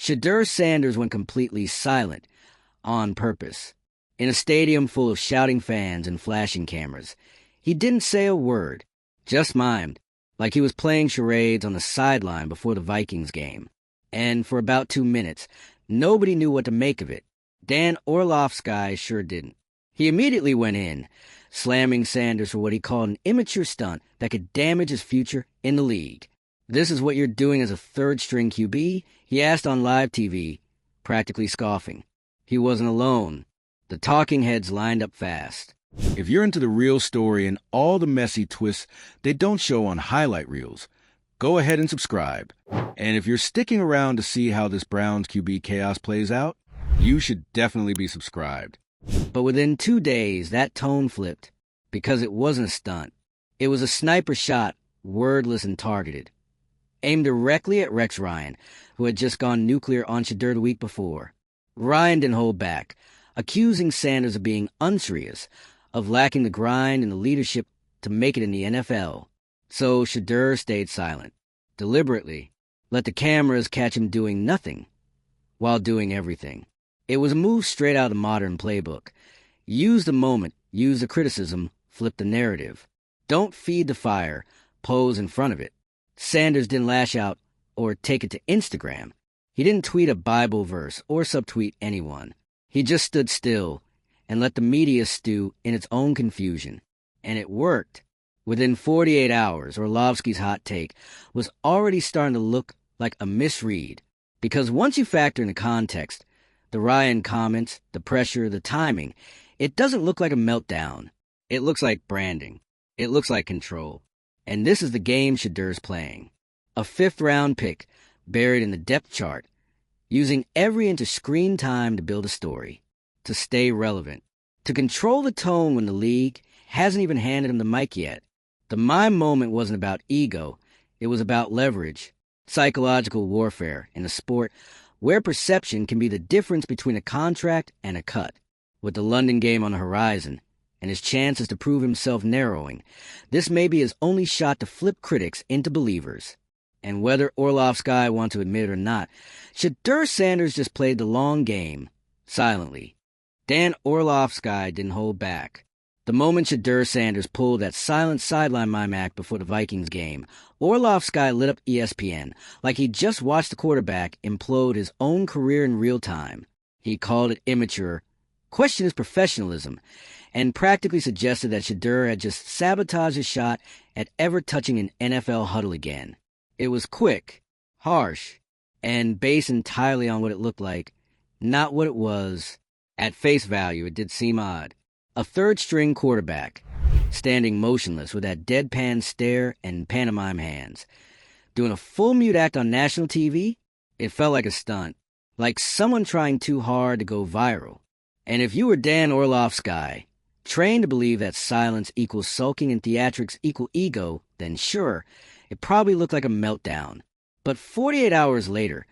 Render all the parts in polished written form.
Shedeur Sanders went completely silent, on purpose. In a stadium full of shouting fans and flashing cameras, he didn't say a word, just mimed, like he was playing charades on the sideline before the Vikings game. And for about 2 minutes, nobody knew what to make of it. Dan Orlovsky sure didn't. He immediately went in, slamming Sanders for what he called an immature stunt that could damage his future in the league. "This is what you're doing as a third-string QB?" he asked on live TV, practically scoffing. He wasn't alone. The talking heads lined up fast. If you're into the real story and all the messy twists they don't show on highlight reels, go ahead and subscribe. And if you're sticking around to see how this Browns QB chaos plays out, you should definitely be subscribed. But within 2 days, that tone flipped, because it wasn't a stunt. It was a sniper shot, wordless and targeted, aimed directly at Rex Ryan, who had just gone nuclear on Shedeur the week before. Ryan didn't hold back, accusing Sanders of being unserious, of lacking the grind and the leadership to make it in the NFL. So Shedeur stayed silent, deliberately, let the cameras catch him doing nothing, while doing everything. It was a move straight out of the modern playbook. Use the moment, use the criticism, flip the narrative. Don't feed the fire, pose in front of it. Sanders didn't lash out or take it to Instagram. He didn't tweet a Bible verse or subtweet anyone. He just stood still and let the media stew in its own confusion. And it worked. Within 48 hours, Orlovsky's hot take was already starting to look like a misread. Because once you factor in the context, the Ryan comments, the pressure, the timing, it doesn't look like a meltdown. It looks like branding. It looks like control. And this is the game Shedeur's playing. A 5th-round pick buried in the depth chart, using every inch of screen time to build a story, to stay relevant, to control the tone when the league hasn't even handed him the mic yet. The Mime moment wasn't about ego. It was about leverage, psychological warfare in a sport where perception can be the difference between a contract and a cut. With the London game on the horizon and his chances to prove himself narrowing, this may be his only shot to flip critics into believers. And whether Orlovsky wants to admit it or not, Shedeur Sanders just played the long game, silently. Dan Orlovsky didn't hold back. The moment Shedeur Sanders pulled that silent sideline mime act before the Vikings game, Orlovsky lit up ESPN like he'd just watched the quarterback implode his own career in real time. He called it immature, questioned his professionalism, and practically suggested that Shedeur had just sabotaged his shot at ever touching an NFL huddle again. It was quick, harsh, and based entirely on what it looked like, not what it was. At face value, it did seem odd. A third-string quarterback, standing motionless with that deadpan stare and pantomime hands. Doing a full mute act on national TV? It felt like a stunt, like someone trying too hard to go viral. And if you were Dan Orlovsky, trained to believe that silence equals sulking and theatrics equal ego, then sure, it probably looked like a meltdown. But 48 hours later,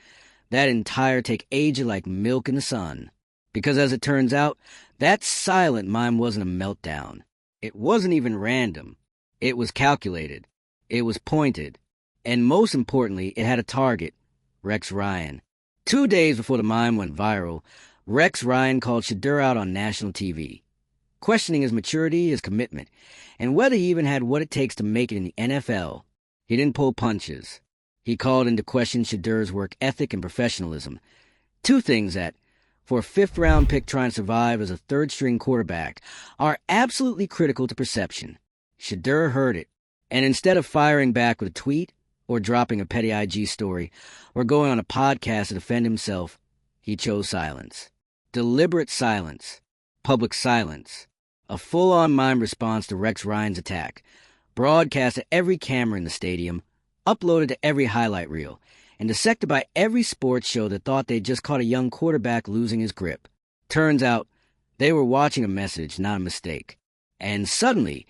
that entire take aged like milk in the sun. Because as it turns out, that silent mime wasn't a meltdown. It wasn't even random. It was calculated. It was pointed. And most importantly, it had a target, Rex Ryan. 2 days before the mime went viral, Rex Ryan called Shedeur out on national TV, questioning his maturity, his commitment, and whether he even had what it takes to make it in the NFL. He didn't pull punches. He called into question Shedeur's work ethic and professionalism. 2 things that, for a 5th-round pick trying to survive as a third-string quarterback, are absolutely critical to perception. Shedeur heard it, and instead of firing back with a tweet, or dropping a petty IG story, or going on a podcast to defend himself, he chose silence. Deliberate silence. Public silence. A full-on mime response to Rex Ryan's attack, broadcast to every camera in the stadium, uploaded to every highlight reel, and dissected by every sports show that thought they'd just caught a young quarterback losing his grip. Turns out, they were watching a message, not a mistake. And suddenly,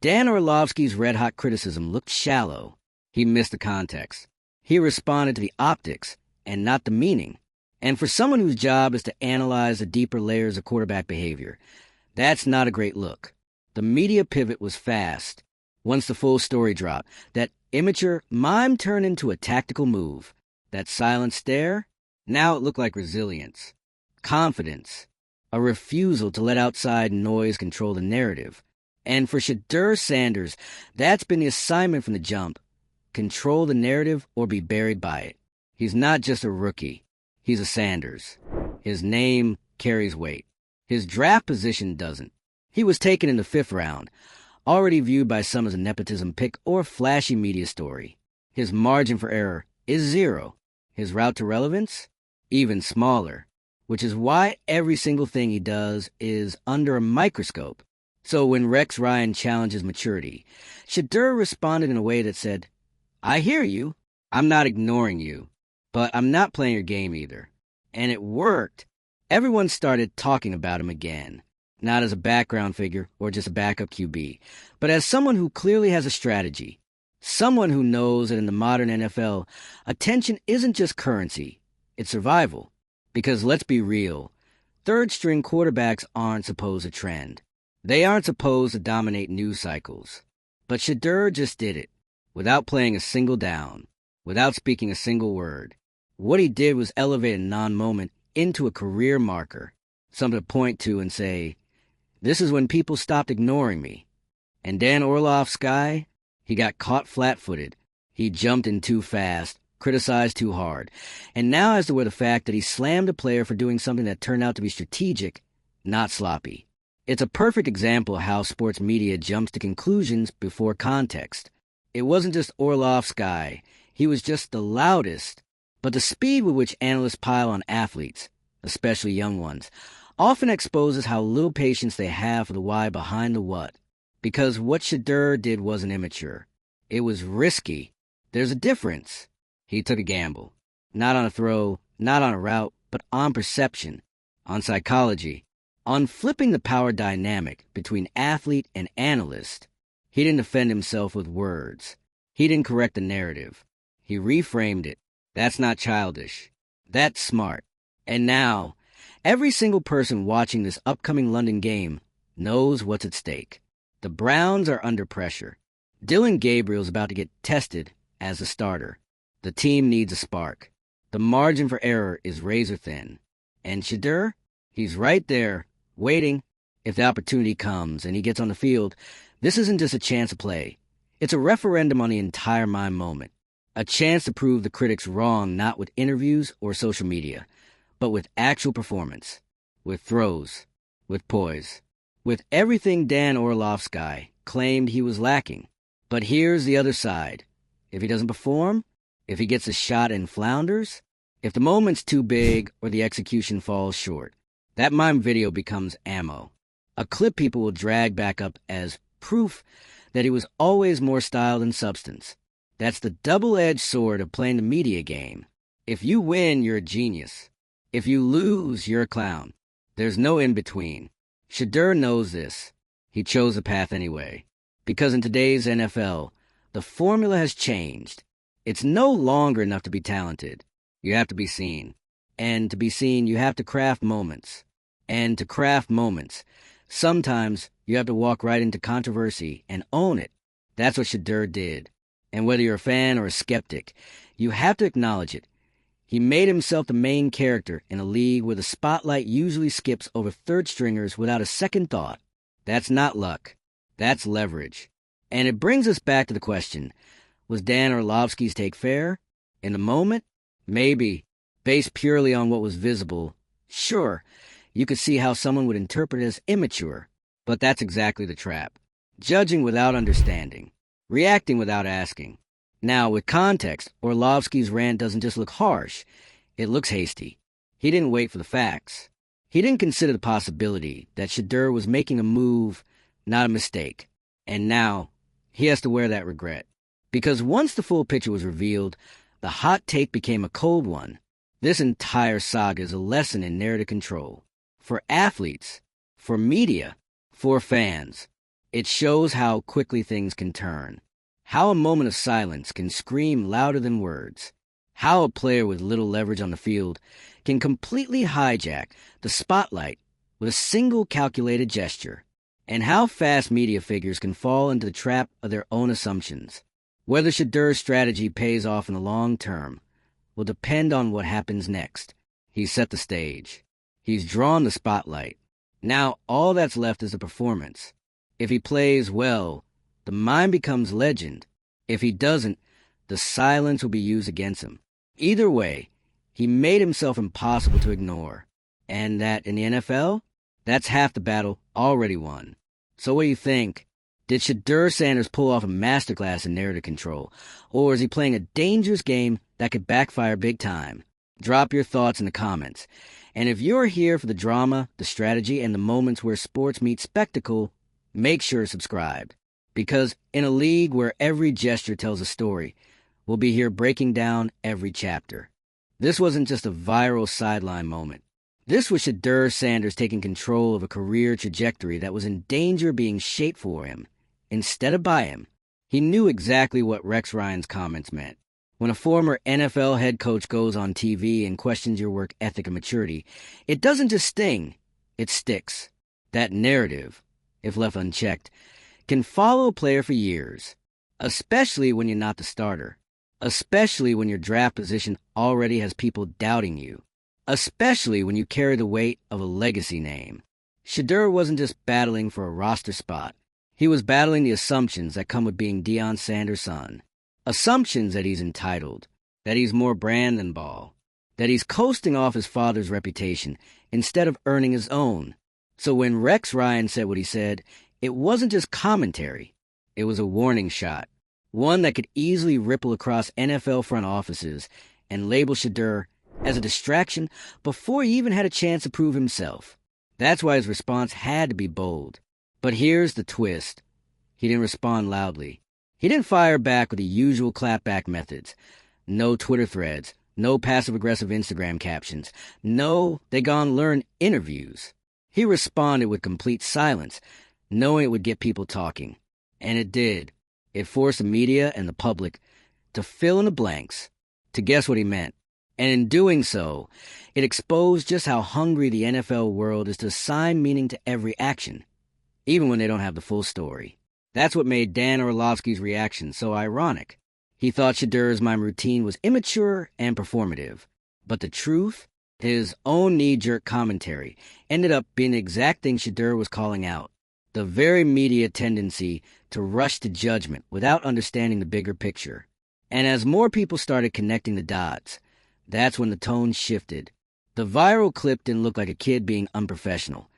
Dan Orlovsky's red-hot criticism looked shallow. He missed the context. He responded to the optics, and not the meaning. And for someone whose job is to analyze the deeper layers of quarterback behavior, that's not a great look. The media pivot was fast. Once the full story dropped, that immature mime turned into a tactical move. That silent stare? Now it looked like resilience, confidence, a refusal to let outside noise control the narrative. And for Shedeur Sanders, that's been the assignment from the jump. Control the narrative or be buried by it. He's not just a rookie. He's a Sanders. His name carries weight. His draft position doesn't. He was taken in the 5th round, already viewed by some as a nepotism pick or flashy media story. His margin for error is 0. His route to relevance? Even smaller, which is why every single thing he does is under a microscope. So when Rex Ryan challenged his maturity, Shedeur responded in a way that said, I hear you. I'm not ignoring you, but I'm not playing your game either. And it worked. Everyone started talking about him again, not as a background figure or just a backup QB, but as someone who clearly has a strategy. Someone who knows that in the modern NFL, attention isn't just currency, it's survival. Because let's be real, third-string quarterbacks aren't supposed to trend. They aren't supposed to dominate news cycles. But Shedeur just did it, without playing a single down, without speaking a single word. What he did was elevate a non-moment into a career marker, something to point to and say, this is when people stopped ignoring me. And Dan Orlovsky, he got caught flat-footed. He jumped in too fast, criticized too hard, and now has to wear the fact that he slammed a player for doing something that turned out to be strategic, not sloppy. It's a perfect example of how sports media jumps to conclusions before context. It wasn't just Orlovsky. He was just the loudest. But the speed with which analysts pile on athletes, especially young ones, often exposes how little patience they have for the why behind the what. Because what Shedeur did wasn't immature. It was risky. There's a difference. He took a gamble. Not on a throw, not on a route, but on perception, on psychology, on flipping the power dynamic between athlete and analyst. He didn't defend himself with words. He didn't correct the narrative. He reframed it. That's not childish. That's smart. And now, every single person watching this upcoming London game knows what's at stake. The Browns are under pressure. Dylan Gabriel's about to get tested as a starter. The team needs a spark. The margin for error is razor thin. And Shedeur? He's right there, waiting. If the opportunity comes and he gets on the field, this isn't just a chance to play. It's a referendum on the entire Mime moment. A chance to prove the critics wrong, not with interviews or social media, but with actual performance, with throws, with poise, with everything Dan Orlovsky claimed he was lacking. But here's the other side. If he doesn't perform, if he gets a shot and flounders, if the moment's too big or the execution falls short, that Mime video becomes ammo. A clip people will drag back up as proof that he was always more style than substance. That's the double-edged sword of playing the media game. If you win, you're a genius. If you lose, you're a clown. There's no in-between. Shedeur knows this. He chose a path anyway. Because in today's NFL, the formula has changed. It's no longer enough to be talented. You have to be seen. And to be seen, you have to craft moments. And to craft moments, sometimes you have to walk right into controversy and own it. That's what Shedeur did. And whether you're a fan or a skeptic, you have to acknowledge it. He made himself the main character in a league where the spotlight usually skips over third stringers without a second thought. That's not luck. That's leverage. And it brings us back to the question, was Dan Orlovsky's take fair? In the moment? Maybe. Based purely on what was visible? Sure. You could see how someone would interpret it as immature. But that's exactly the trap. Judging without understanding. Reacting without asking. Now, with context, Orlovsky's rant doesn't just look harsh. It looks hasty. He didn't wait for the facts. He didn't consider the possibility that Shedeur was making a move, not a mistake. And now, he has to wear that regret. Because once the full picture was revealed, the hot take became a cold one. This entire saga is a lesson in narrative control. For athletes, for media, for fans. It shows how quickly things can turn. How a moment of silence can scream louder than words. How a player with little leverage on the field can completely hijack the spotlight with a single calculated gesture. And how fast media figures can fall into the trap of their own assumptions. Whether Shedeur's strategy pays off in the long term will depend on what happens next. He's set the stage. He's drawn the spotlight. Now all that's left is the performance. If he plays well, the mime becomes legend. If he doesn't, the silence will be used against him. Either way, he made himself impossible to ignore. And that in the NFL, that's half the battle already won. So what do you think? Did Shedeur Sanders pull off a masterclass in narrative control? Or is he playing a dangerous game that could backfire big time? Drop your thoughts in the comments. And if you're here for the drama, the strategy, and the moments where sports meet spectacle, make sure to subscribe. Because in a league where every gesture tells a story, we'll be here breaking down every chapter. This wasn't just a viral sideline moment. This was Shedeur Sanders taking control of a career trajectory that was in danger of being shaped for him, instead of by him. He knew exactly what Rex Ryan's comments meant. When a former NFL head coach goes on TV and questions your work ethic and maturity, it doesn't just sting, it sticks. That narrative, if left unchecked, can follow a player for years, especially when you're not the starter, especially when your draft position already has people doubting you, especially when you carry the weight of a legacy name. Shedeur wasn't just battling for a roster spot. He was battling the assumptions that come with being Deion Sanders' son. Assumptions that he's entitled, that he's more brand than ball, that he's coasting off his father's reputation instead of earning his own. So when Rex Ryan said what he said, it wasn't just commentary. It was a warning shot, one that could easily ripple across NFL front offices and label Shedeur as a distraction before he even had a chance to prove himself. That's why his response had to be bold. But here's the twist. He didn't respond loudly. He didn't fire back with the usual clapback methods. No Twitter threads, no passive-aggressive Instagram captions, no they gone learn interviews. He responded with complete silence, knowing it would get people talking. And it did. It forced the media and the public to fill in the blanks, to guess what he meant. And in doing so, it exposed just how hungry the NFL world is to assign meaning to every action, even when they don't have the full story. That's what made Dan Orlovsky's reaction so ironic. He thought Shedeur's mime routine was immature and performative. But the truth, his own knee-jerk commentary, ended up being the exact thing Shedeur was calling out. The very media tendency to rush to judgment without understanding the bigger picture. And as more people started connecting the dots, that's when the tone shifted. The viral clip didn't look like a kid being unprofessional.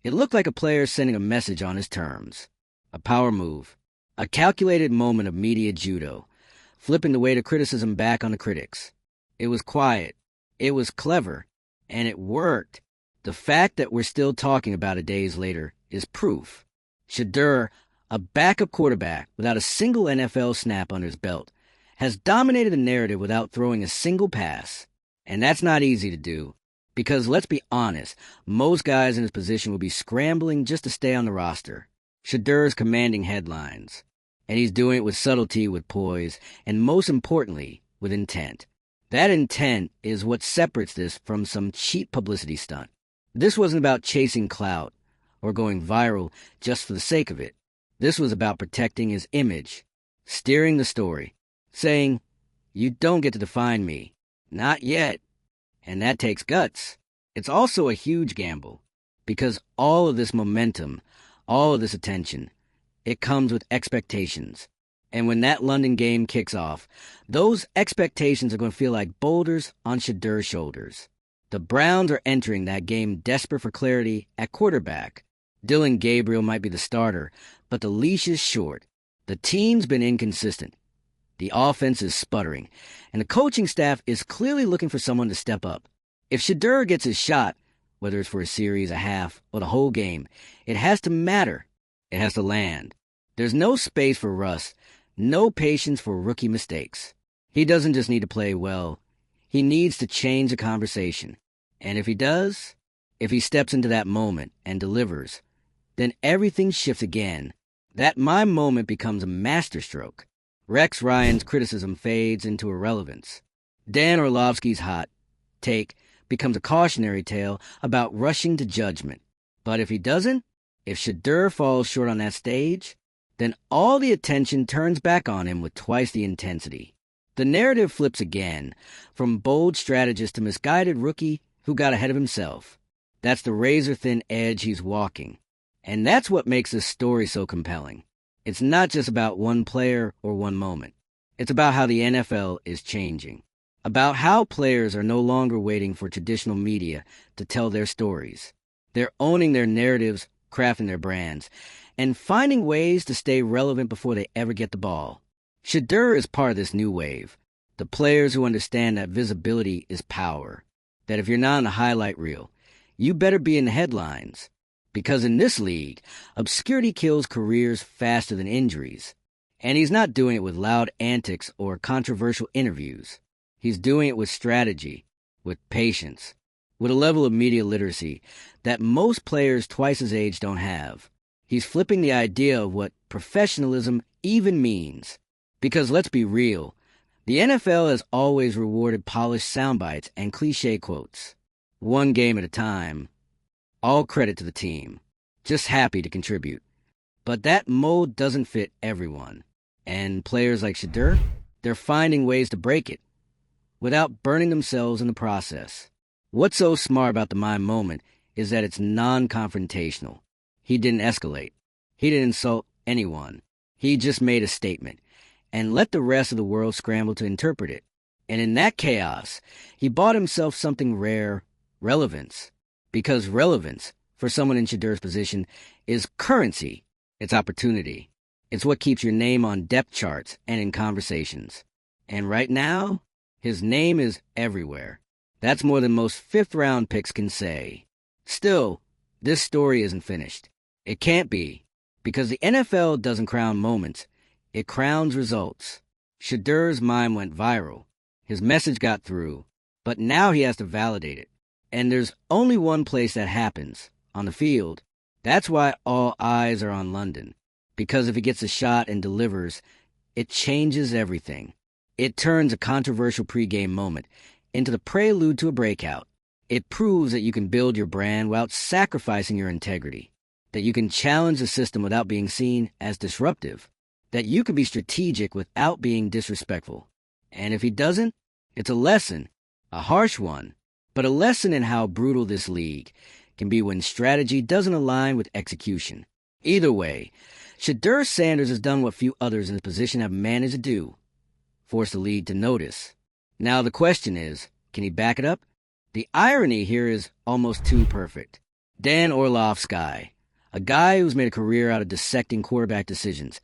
It looked like a player sending a message on his terms. A power move. A calculated moment of media judo, flipping the weight of criticism back on the critics. It was quiet. It was clever. And it worked. The fact that we're still talking about it days later is proof. Shedeur, a backup quarterback without a single NFL snap under his belt, has dominated the narrative without throwing a single pass. And that's not easy to do. Because let's be honest, most guys in his position will be scrambling just to stay on the roster. Shedeur's commanding headlines. And he's doing it with subtlety, with poise, and most importantly, with intent. That intent is what separates this from some cheap publicity stunt. This wasn't about chasing clout or going viral just for the sake of it. This was about protecting his image, steering the story, saying, "You don't get to define me. Not yet." And that takes guts. It's also a huge gamble, because all of this momentum, all of this attention, it comes with expectations. And when that London game kicks off, those expectations are going to feel like boulders on Shedeur's shoulders. The Browns are entering that game desperate for clarity at quarterback. Dylan Gabriel might be the starter, but the leash is short. The team's been inconsistent. The offense is sputtering, and the coaching staff is clearly looking for someone to step up. If Shedeur gets his shot, whether it's for a series, a half, or the whole game, it has to matter. It has to land. There's no space for rust, no patience for rookie mistakes. He doesn't just need to play well. He needs to change the conversation. And if he does, if he steps into that moment and delivers, then everything shifts again. That my moment becomes a masterstroke. Rex Ryan's criticism fades into irrelevance. Dan Orlovsky's hot take becomes a cautionary tale about rushing to judgment. But if he doesn't, if Shedeur falls short on that stage, then all the attention turns back on him with twice the intensity. The narrative flips again, from bold strategist to misguided rookie, who got ahead of himself. That's the razor-thin edge he's walking. And that's what makes this story so compelling. It's not just about one player or one moment. It's about how the NFL is changing. About how players are no longer waiting for traditional media to tell their stories. They're owning their narratives, crafting their brands, and finding ways to stay relevant before they ever get the ball. Shedeur is part of this new wave. The players who understand that visibility is power. That if you're not on the highlight reel, you better be in the headlines. Because in this league, obscurity kills careers faster than injuries. And he's not doing it with loud antics or controversial interviews. He's doing it with strategy, with patience, with a level of media literacy that most players twice his age don't have. He's flipping the idea of what professionalism even means. Because let's be real, the NFL has always rewarded polished soundbites and cliché quotes. One game at a time. All credit to the team. Just happy to contribute. But that mold doesn't fit everyone. And players like Shedeur, they're finding ways to break it without burning themselves in the process. What's so smart about the Mime moment is that it's non-confrontational. He didn't escalate. He didn't insult anyone. He just made a statement and let the rest of the world scramble to interpret it. And in that chaos, he bought himself something rare, relevance. Because relevance, for someone in Shedeur's position, is currency. It's opportunity. It's what keeps your name on depth charts and in conversations. And right now, his name is everywhere. That's more than most fifth-round picks can say. Still, this story isn't finished. It can't be, because the NFL doesn't crown moments. It crowns results. Shedeur's mime went viral. His message got through. But now he has to validate it. And there's only one place that happens, on the field. That's why all eyes are on London. Because if he gets a shot and delivers, it changes everything. It turns a controversial pregame moment into the prelude to a breakout. It proves that you can build your brand without sacrificing your integrity. That you can challenge the system without being seen as disruptive. That you can be strategic without being disrespectful. And if he doesn't, it's a lesson, a harsh one, but a lesson in how brutal this league can be when strategy doesn't align with execution. Either way, Shedeur Sanders has done what few others in his position have managed to do, force the league to notice. Now the question is, can he back it up? The irony here is almost too perfect. Dan Orlovsky, a guy who's made a career out of dissecting quarterback decisions,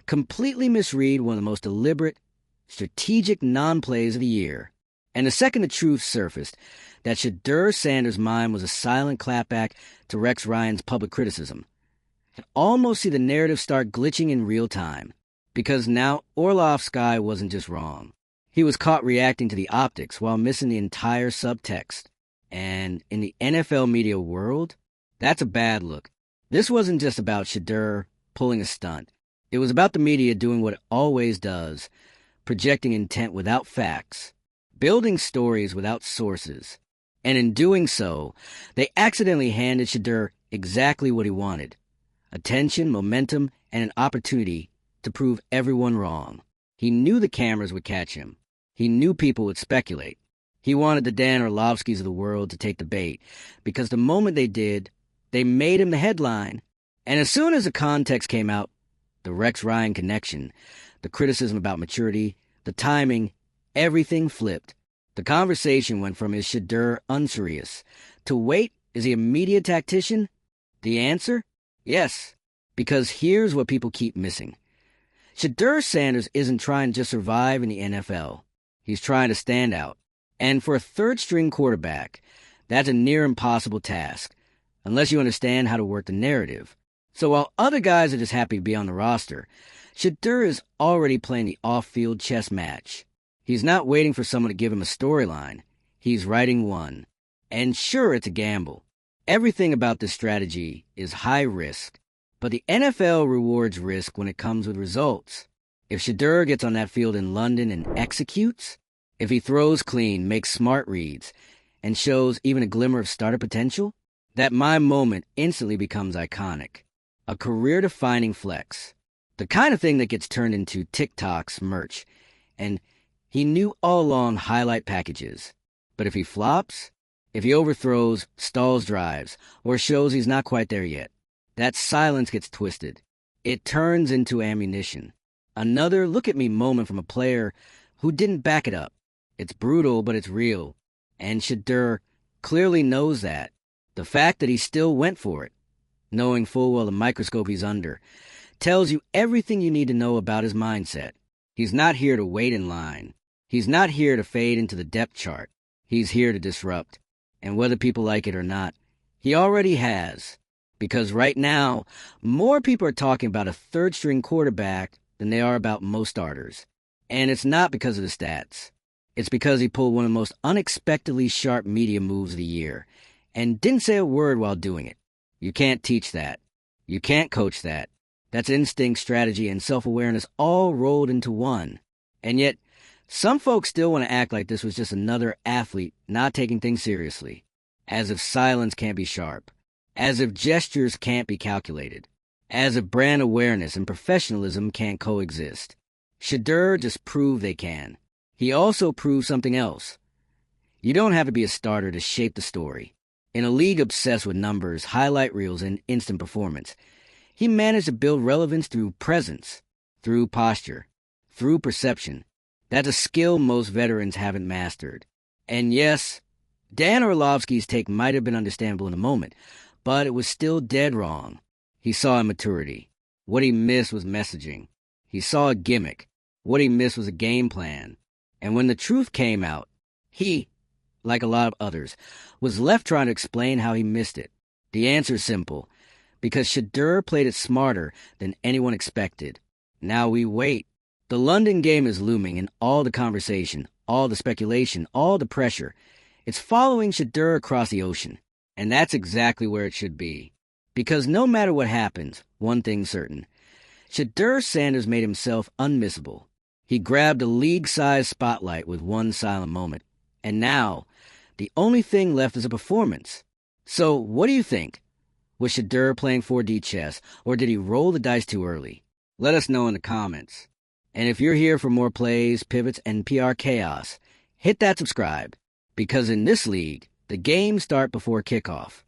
completely misread one of the most deliberate, strategic non-plays of the year. And the second the truth surfaced, that Shedeur Sanders' mime was a silent clapback to Rex Ryan's public criticism, I almost see the narrative start glitching in real time. Because now Orlovsky wasn't just wrong. He was caught reacting to the optics while missing the entire subtext. And in the NFL media world, that's a bad look. This wasn't just about Shedeur pulling a stunt. It was about the media doing what it always does, projecting intent without facts, building stories without sources. And in doing so, they accidentally handed Shedeur exactly what he wanted. Attention, momentum, and an opportunity to prove everyone wrong. He knew the cameras would catch him. He knew people would speculate. He wanted the Dan Orlovskys of the world to take the bait, because the moment they did, they made him the headline. And as soon as the context came out, the Rex Ryan connection, the criticism about maturity, the timing, everything flipped. The conversation went from is Shedeur unserious to wait, is he a media tactician? The answer? Yes, because here's what people keep missing. Shedeur Sanders isn't trying to just survive in the NFL. He's trying to stand out. And for a third-string quarterback, that's a near impossible task, unless you understand how to work the narrative. So while other guys are just happy to be on the roster, Shedeur is already playing the off-field chess match. He's not waiting for someone to give him a storyline. He's writing one. And sure, it's a gamble. Everything about this strategy is high risk. But the NFL rewards risk when it comes with results. If Shedeur gets on that field in London and executes, if he throws clean, makes smart reads, and shows even a glimmer of starter potential, that my moment instantly becomes iconic. A career-defining flex. The kind of thing that gets turned into TikTok's merch. And he knew all along highlight packages. But if he flops, If he overthrows, stalls drives, or shows he's not quite there yet, that silence gets twisted. It turns into ammunition. Another look-at-me moment from a player who didn't back it up. It's brutal, but it's real. And Shedeur clearly knows that. The fact that he still went for it, knowing full well the microscope he's under, tells you everything you need to know about his mindset. He's not here to wait in line. He's not here to fade into the depth chart. He's here to disrupt. And whether people like it or not, he already has. Because right now, more people are talking about a third-string quarterback than they are about most starters. And it's not because of the stats. It's because he pulled one of the most unexpectedly sharp media moves of the year and didn't say a word while doing it. You can't teach that. You can't coach that. That's instinct, strategy, and self-awareness all rolled into one. And yet, some folks still want to act like this was just another athlete not taking things seriously. As if silence can't be sharp. As if gestures can't be calculated. As if brand awareness and professionalism can't coexist. Shedeur just proved they can. He also proved something else. You don't have to be a starter to shape the story. In a league obsessed with numbers, highlight reels, and instant performance, he managed to build relevance through presence, through posture, through perception. That's a skill most veterans haven't mastered. And yes, Dan Orlovsky's take might have been understandable in the moment, but it was still dead wrong. He saw immaturity. What he missed was messaging. He saw a gimmick. What he missed was a game plan. And when the truth came out, he, like a lot of others, was left trying to explain how he missed it. The answer's simple. Because Shedeur played it smarter than anyone expected. Now we wait. The London game is looming, and all the conversation, all the speculation, all the pressure, it's following Shedeur across the ocean. And that's exactly where it should be. Because no matter what happens, one thing's certain. Shedeur Sanders made himself unmissable. He grabbed a league-sized spotlight with one silent moment. And now, the only thing left is a performance. So, what do you think? Was Shedeur playing 4D chess, or did he roll the dice too early? Let us know in the comments. And if you're here for more plays, pivots, and PR chaos, hit that subscribe. Because in this league, the games start before kickoff.